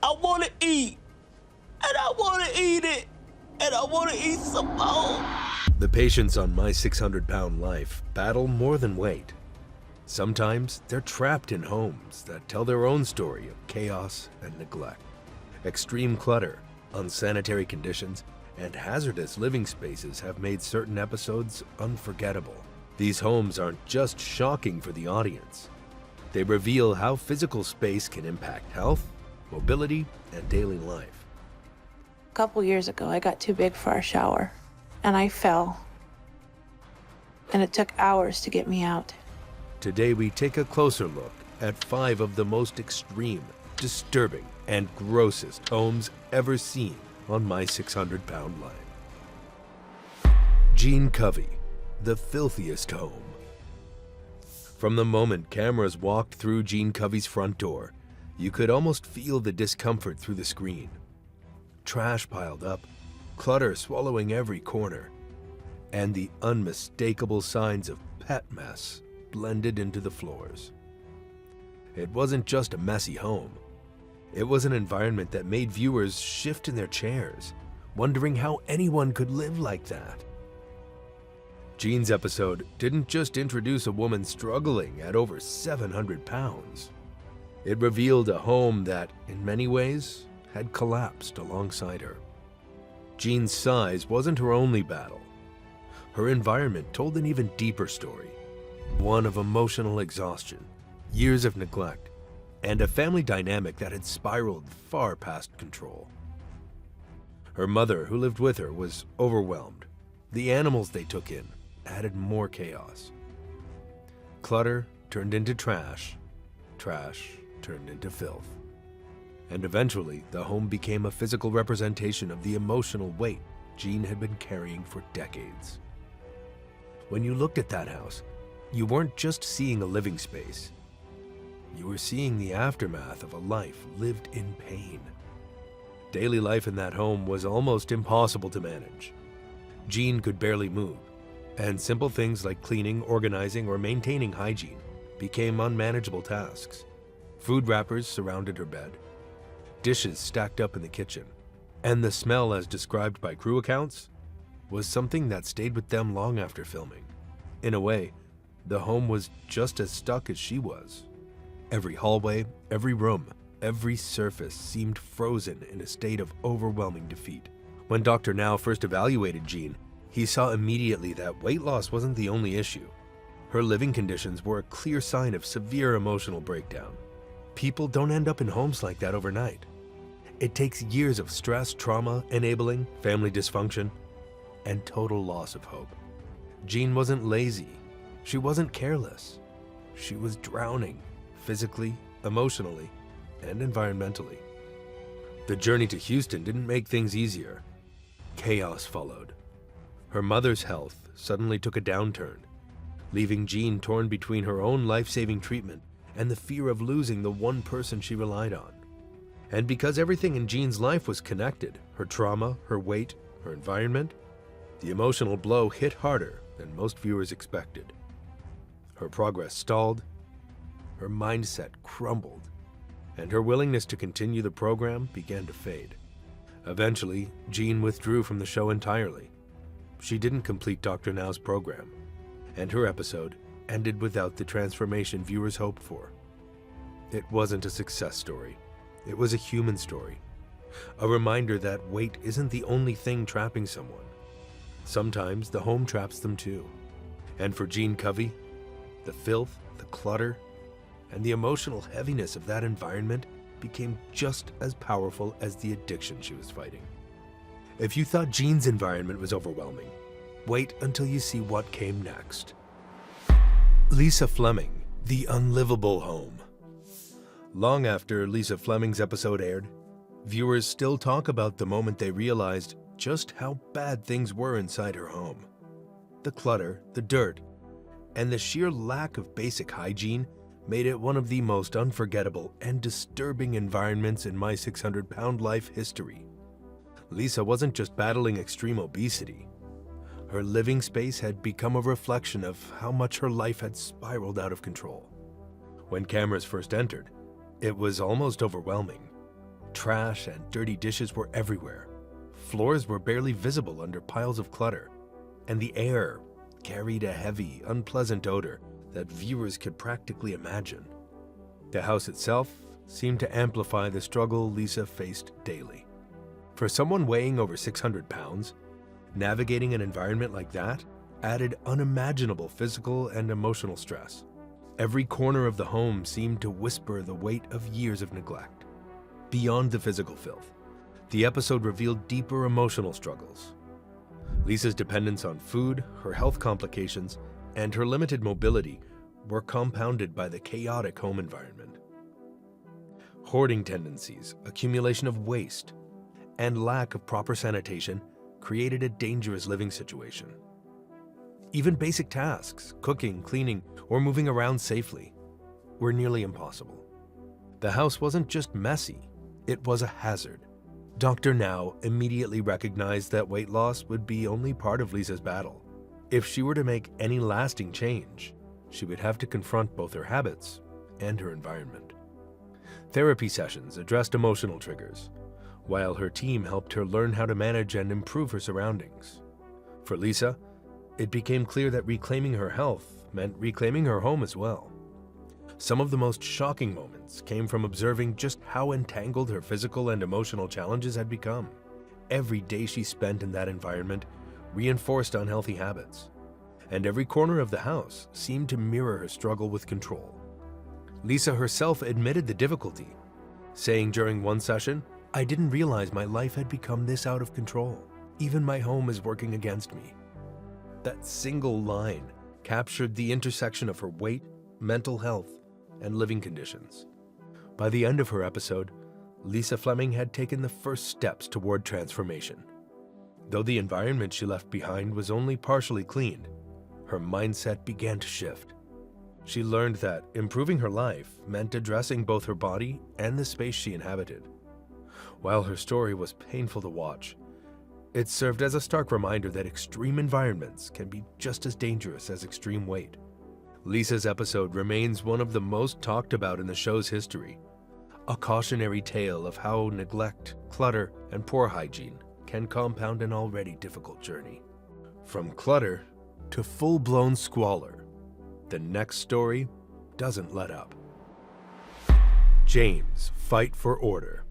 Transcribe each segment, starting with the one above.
I want to eat, and I want to eat it, and I want to eat some more. The patients on My 600-Pound Life battle more than weight. Sometimes they're trapped in homes that tell their own story of chaos and neglect. Extreme clutter, unsanitary conditions, and hazardous living spaces have made certain episodes unforgettable. These homes aren't just shocking for the audience. They reveal how physical space can impact health, mobility, and daily life. A couple years ago, I got too big for our shower, and I fell. And it took hours to get me out. Today we take a closer look at 5 of the most extreme, disturbing, and grossest homes ever seen on My 600-Pound Life. Jeanne Covey, the filthiest home. From the moment cameras walked through Jeanne Covey's front door, you could almost feel the discomfort through the screen. Trash piled up, clutter swallowing every corner, and the unmistakable signs of pet mess blended into the floors. It wasn't just a messy home. It was an environment that made viewers shift in their chairs, wondering how anyone could live like that. Jeanne's episode didn't just introduce a woman struggling at over 700 pounds. It revealed a home that, in many ways, had collapsed alongside her. Jeanne's size wasn't her only battle. Her environment told an even deeper story, one of emotional exhaustion, years of neglect, and a family dynamic that had spiraled far past control. Her mother, who lived with her, was overwhelmed. The animals they took in added more chaos. Clutter turned into trash, trash turned into filth. And eventually, the home became a physical representation of the emotional weight Jeanne had been carrying for decades. When you looked at that house, you weren't just seeing a living space. You were seeing the aftermath of a life lived in pain. Daily life in that home was almost impossible to manage. Jeanne could barely move, and simple things like cleaning, organizing, or maintaining hygiene became unmanageable tasks. Food wrappers surrounded her bed, dishes stacked up in the kitchen, and the smell, as described by crew accounts, was something that stayed with them long after filming. In a way, the home was just as stuck as she was. Every hallway, every room, every surface seemed frozen in a state of overwhelming defeat. When Dr. Now first evaluated Jeanne, he saw immediately that weight loss wasn't the only issue. Her living conditions were a clear sign of severe emotional breakdown. People don't end up in homes like that overnight. It takes years of stress, trauma, enabling, family dysfunction, and total loss of hope. Jeanne wasn't lazy. She wasn't careless. She was drowning, physically, emotionally, and environmentally. The journey to Houston didn't make things easier. Chaos followed. Her mother's health suddenly took a downturn, leaving Jeanne torn between her own life-saving treatment and the fear of losing the one person she relied on. And because everything in Jeanne's life was connected, her trauma, her weight, her environment, the emotional blow hit harder than most viewers expected. Her progress stalled, her mindset crumbled, and her willingness to continue the program began to fade. Eventually, Jeanne withdrew from the show entirely. She didn't complete Dr. Now's program, and her episode ended without the transformation viewers hoped for. It wasn't a success story. It was a human story. A reminder that weight isn't the only thing trapping someone. Sometimes the home traps them too. And for Jeanne Covey, the filth, the clutter, and the emotional heaviness of that environment became just as powerful as the addiction she was fighting. If you thought Jeanne's environment was overwhelming, wait until you see what came next. Lisa Fleming, The Unlivable Home. Long after Lisa Fleming's episode aired, viewers still talk about the moment they realized just how bad things were inside her home. The clutter, the dirt, and the sheer lack of basic hygiene made it one of the most unforgettable and disturbing environments in My 600-Pound Life history. Lisa wasn't just battling extreme obesity. Her living space had become a reflection of how much her life had spiraled out of control. When cameras first entered, it was almost overwhelming. Trash and dirty dishes were everywhere. Floors were barely visible under piles of clutter, and the air carried a heavy, unpleasant odor that viewers could practically imagine. The house itself seemed to amplify the struggle Lisa faced daily. For someone weighing over 600 pounds, navigating an environment like that added unimaginable physical and emotional stress. Every corner of the home seemed to whisper the weight of years of neglect. Beyond the physical filth, the episode revealed deeper emotional struggles. Lisa's dependence on food, her health complications, and her limited mobility were compounded by the chaotic home environment. Hoarding tendencies, accumulation of waste, and lack of proper sanitation created a dangerous living situation. Even basic tasks, cooking, cleaning, or moving around safely, were nearly impossible. The house wasn't just messy, it was a hazard. Dr. Now immediately recognized that weight loss would be only part of Lisa's battle. If she were to make any lasting change, she would have to confront both her habits and her environment. Therapy sessions addressed emotional triggers, while her team helped her learn how to manage and improve her surroundings. For Lisa, it became clear that reclaiming her health meant reclaiming her home as well. Some of the most shocking moments came from observing just how entangled her physical and emotional challenges had become. Every day she spent in that environment reinforced unhealthy habits, and every corner of the house seemed to mirror her struggle with control. Lisa herself admitted the difficulty, saying during one session, "I didn't realize my life had become this out of control. Even my home is working against me." That single line captured the intersection of her weight, mental health, and living conditions. By the end of her episode, Lisa Fleming had taken the first steps toward transformation. Though the environment she left behind was only partially cleaned, her mindset began to shift. She learned that improving her life meant addressing both her body and the space she inhabited. While her story was painful to watch, it served as a stark reminder that extreme environments can be just as dangerous as extreme weight. Lisa's episode remains one of the most talked about in the show's history, a cautionary tale of how neglect, clutter, and poor hygiene can compound an already difficult journey. From clutter to full-blown squalor, the next story doesn't let up. James' fight for order.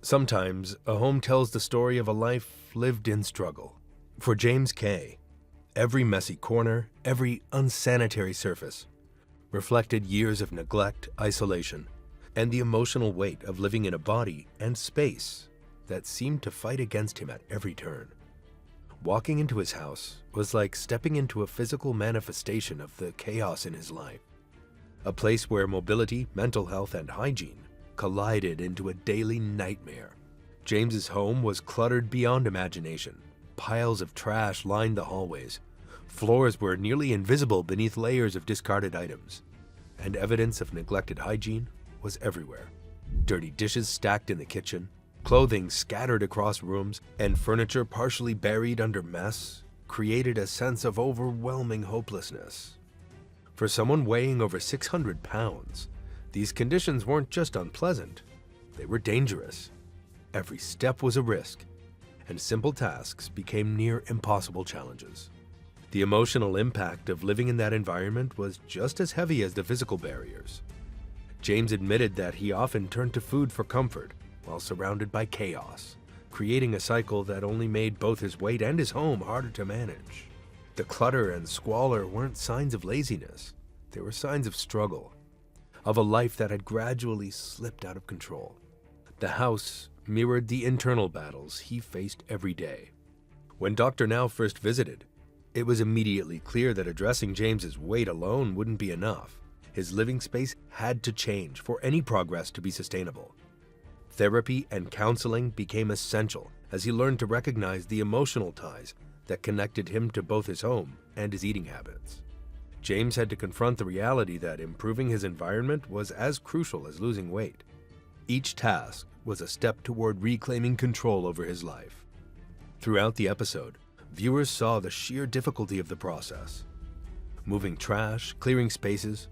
Sometimes a home tells the story of a life lived in struggle. For James K., every messy corner, every unsanitary surface reflected years of neglect, isolation, and the emotional weight of living in a body and space that seemed to fight against him at every turn. Walking into his house was like stepping into a physical manifestation of the chaos in his life, a place where mobility, mental health, and hygiene collided into a daily nightmare. James's home was cluttered beyond imagination. Piles of trash lined the hallways. Floors were nearly invisible beneath layers of discarded items, and evidence of neglected hygiene was everywhere. Dirty dishes stacked in the kitchen, clothing scattered across rooms, and furniture partially buried under mess created a sense of overwhelming hopelessness. For someone weighing over 600 pounds, these conditions weren't just unpleasant, they were dangerous. Every step was a risk, and simple tasks became near impossible challenges. The emotional impact of living in that environment was just as heavy as the physical barriers. James admitted that he often turned to food for comfort while surrounded by chaos, creating a cycle that only made both his weight and his home harder to manage. The clutter and squalor weren't signs of laziness, they were signs of struggle, of a life that had gradually slipped out of control. The house mirrored the internal battles he faced every day. When Dr. Now first visited, it was immediately clear that addressing James's weight alone wouldn't be enough. His living space had to change for any progress to be sustainable. Therapy and counseling became essential as he learned to recognize the emotional ties that connected him to both his home and his eating habits. James had to confront the reality that improving his environment was as crucial as losing weight. Each task was a step toward reclaiming control over his life. Throughout the episode, viewers saw the sheer difficulty of the process. Moving trash, clearing spaces,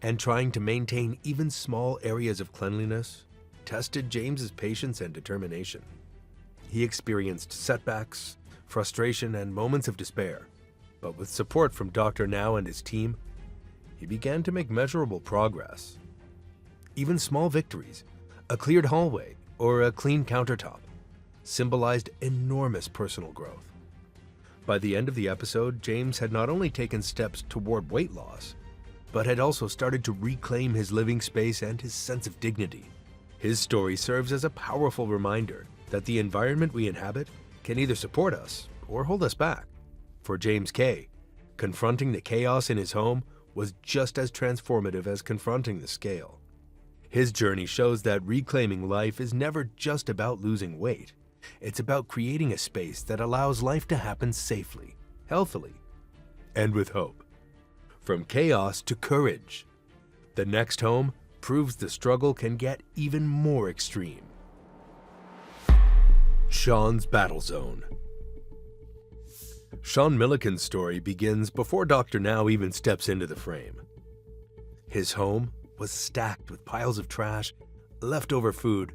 and trying to maintain even small areas of cleanliness tested James's patience and determination. He experienced setbacks, frustration, and moments of despair, but with support from Dr. Now and his team, he began to make measurable progress. Even small victories, a cleared hallway or a clean countertop, symbolized enormous personal growth. By the end of the episode, James had not only taken steps toward weight loss, but had also started to reclaim his living space and his sense of dignity. His story serves as a powerful reminder that the environment we inhabit can either support us or hold us back. For James K., confronting the chaos in his home was just as transformative as confronting the scale. His journey shows that reclaiming life is never just about losing weight. It's about creating a space that allows life to happen safely, healthily, and with hope. From chaos to courage, the next home proves the struggle can get even more extreme. Shawn's Battle Zone. Shawn Milikin's story begins before Dr. Now even steps into the frame. His home was stacked with piles of trash, leftover food,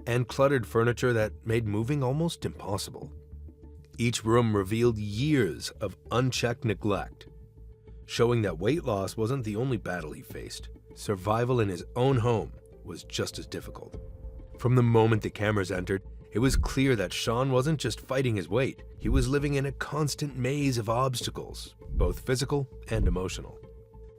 and cluttered furniture that made moving almost impossible. Each room revealed years of unchecked neglect, showing that weight loss wasn't the only battle he faced. Survival in his own home was just as difficult. From the moment the cameras entered, it was clear that Shawn wasn't just fighting his weight, he was living in a constant maze of obstacles, both physical and emotional.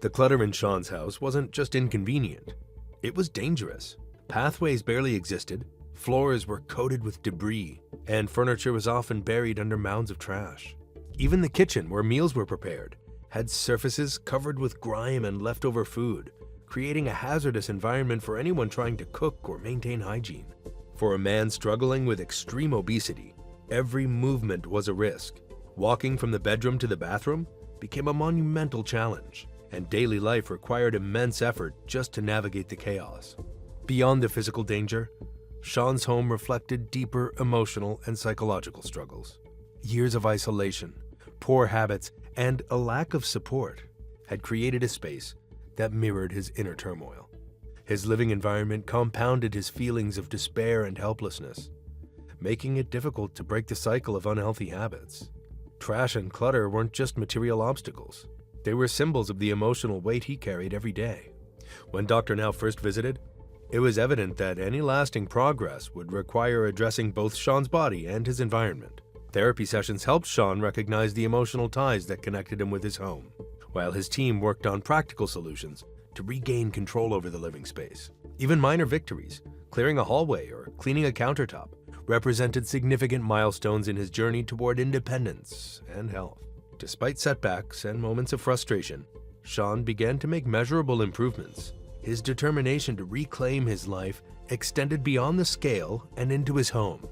The clutter in Shawn's house wasn't just inconvenient, it was dangerous. Pathways barely existed, floors were coated with debris, and furniture was often buried under mounds of trash. Even the kitchen, where meals were prepared, had surfaces covered with grime and leftover food, creating a hazardous environment for anyone trying to cook or maintain hygiene. For a man struggling with extreme obesity, every movement was a risk. Walking from the bedroom to the bathroom became a monumental challenge, and daily life required immense effort just to navigate the chaos. Beyond the physical danger, Shawn's home reflected deeper emotional and psychological struggles. Years of isolation, poor habits, and a lack of support had created a space that mirrored his inner turmoil. His living environment compounded his feelings of despair and helplessness, making it difficult to break the cycle of unhealthy habits. Trash and clutter weren't just material obstacles. They were symbols of the emotional weight he carried every day. When Dr. Now first visited, it was evident that any lasting progress would require addressing both Shawn's body and his environment. Therapy sessions helped Shawn recognize the emotional ties that connected him with his home, while his team worked on practical solutions to regain control over the living space. Even minor victories, clearing a hallway or cleaning a countertop, represented significant milestones in his journey toward independence and health. Despite setbacks and moments of frustration, Shawn began to make measurable improvements. His determination to reclaim his life extended beyond the scale and into his home.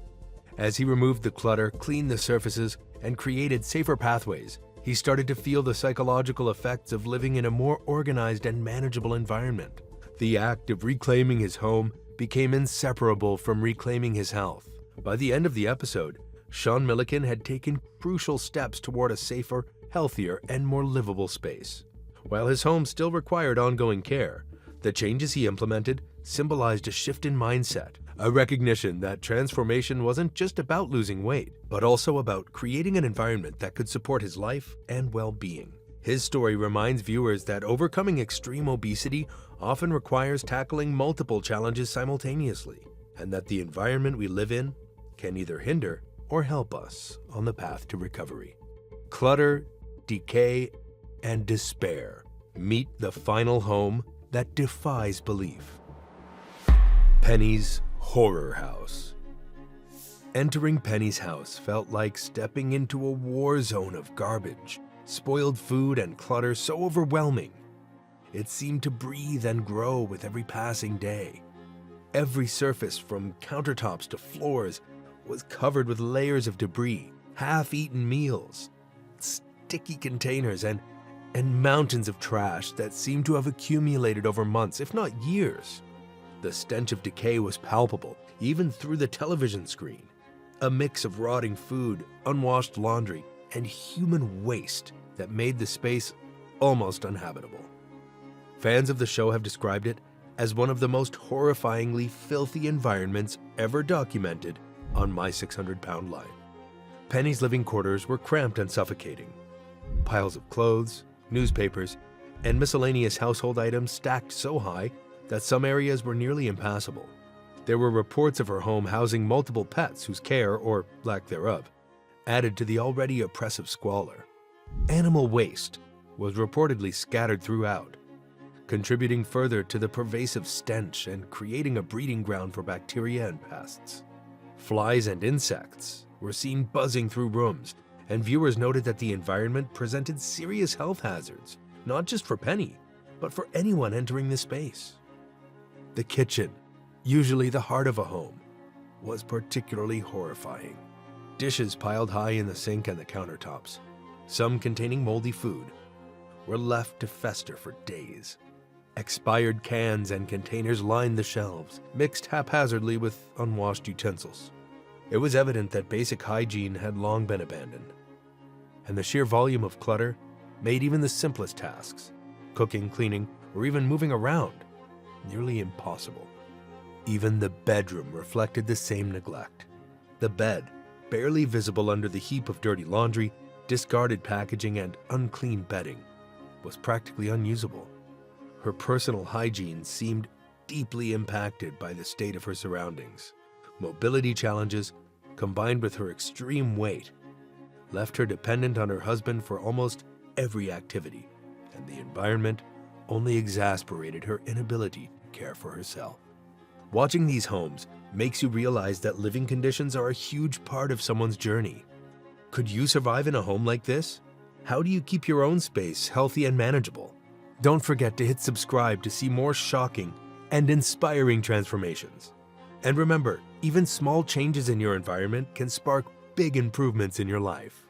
As he removed the clutter, cleaned the surfaces, and created safer pathways, he started to feel the psychological effects of living in a more organized and manageable environment. The act of reclaiming his home became inseparable from reclaiming his health. By the end of the episode, Shawn Milikin had taken crucial steps toward a safer, healthier, and more livable space. While his home still required ongoing care, the changes he implemented symbolized a shift in mindset, a recognition that transformation wasn't just about losing weight, but also about creating an environment that could support his life and well-being. His story reminds viewers that overcoming extreme obesity often requires tackling multiple challenges simultaneously, and that the environment we live in can either hinder or help us on the path to recovery. Clutter, decay, and despair meet the final home that defies belief. Penny's Horror House. Entering Penny's house felt like stepping into a war zone of garbage, spoiled food, and clutter so overwhelming. It seemed to breathe and grow with every passing day. Every surface, from countertops to floors, was covered with layers of debris, half-eaten meals, sticky containers, and mountains of trash that seemed to have accumulated over months, if not years. The stench of decay was palpable, even through the television screen. A mix of rotting food, unwashed laundry, and human waste that made the space almost uninhabitable. Fans of the show have described it as one of the most horrifyingly filthy environments ever documented on My 600-Pound Life. Penny's living quarters were cramped and suffocating. Piles of clothes, newspapers, and miscellaneous household items stacked so high that some areas were nearly impassable. There were reports of her home housing multiple pets whose care, or lack thereof, added to the already oppressive squalor. Animal waste was reportedly scattered throughout, contributing further to the pervasive stench and creating a breeding ground for bacteria and pests. Flies and insects were seen buzzing through rooms, and viewers noted that the environment presented serious health hazards, not just for Penny, but for anyone entering the space. The kitchen, usually the heart of a home, was particularly horrifying. Dishes piled high in the sink and the countertops, some containing moldy food, were left to fester for days. Expired cans and containers lined the shelves, mixed haphazardly with unwashed utensils. It was evident that basic hygiene had long been abandoned, and the sheer volume of clutter made even the simplest tasks, cooking, cleaning, or even moving around, nearly impossible. Even the bedroom reflected the same neglect. The bed, barely visible under the heap of dirty laundry, discarded packaging, and unclean bedding, was practically unusable. Her personal hygiene seemed deeply impacted by the state of her surroundings. Mobility challenges, combined with her extreme weight, left her dependent on her husband for almost every activity, and the environment only exasperated her inability to care for herself. Watching these homes makes you realize that living conditions are a huge part of someone's journey. Could you survive in a home like this? How do you keep your own space healthy and manageable? Don't forget to hit subscribe to see more shocking and inspiring transformations. And remember, even small changes in your environment can spark big improvements in your life.